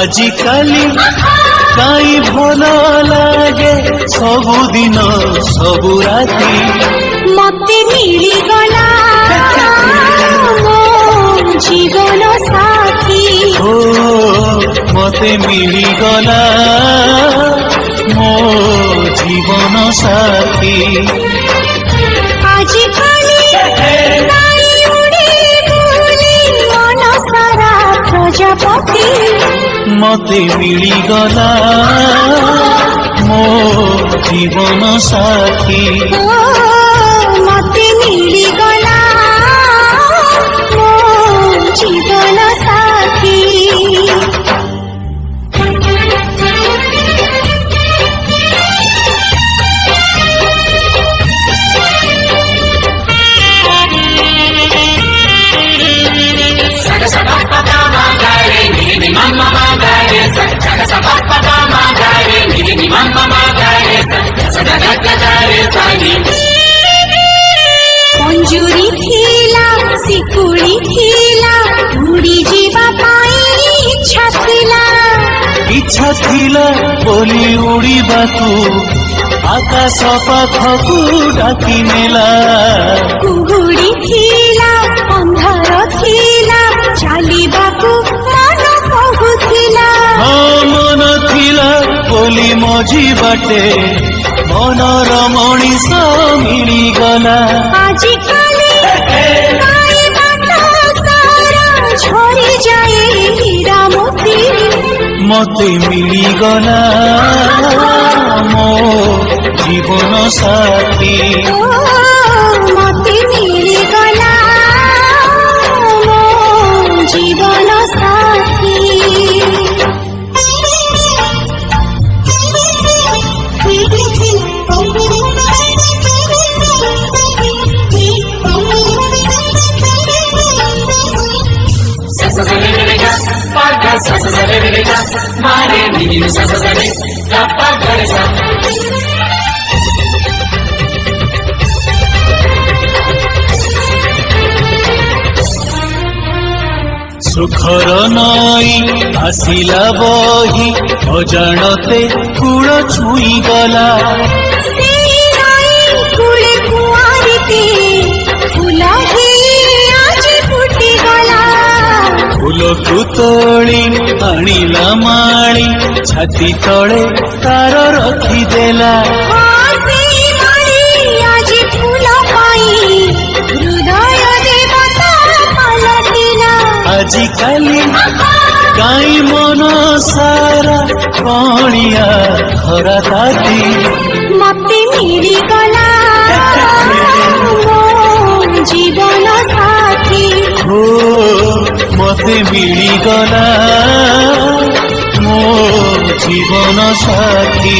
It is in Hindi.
आजिकाली काई भल लागे सबुदिन सबु राती मते मिली गला मो जीवन साथी ओ मते मिली गला मो जीवन साथी आजिकाली नाई उड़ी बुली मन सारा प्रजापति मते मिली गला मो जीवन साथी मते मिली गला मो जीवन साथी पंजुरी थिला सिकुड़ी थिला उड़ी जीवा पाई इच्छा थिला बोली उड़ीबाकू आकाश पाखकू डाकी नेला कुहुड़ी थिला अंधार थिला चालिबाकू मन कहुथिला मन थिला बोली मझी बाटे मनर मणिष मिलीगला आजिकाली काई बात सारा झरी जाए हीरा मोती मते मिलीगला मो जीवन साथी मते मिली गला मो जीवन साथी सुखर नई आसिला बही अजाणते कूल छुई गला कुले कुआरिते फूल आज फुटी गला फूल को तोड़ी आनिला माली छाती तले तार रखिदेला आज फूल पाई हृदय देवता पलटिला आजिकाली काई मन सारा कणिया खरा ताती मते मिली गला मो जीवन साथी हो मते मिली गला मो जीवन साथी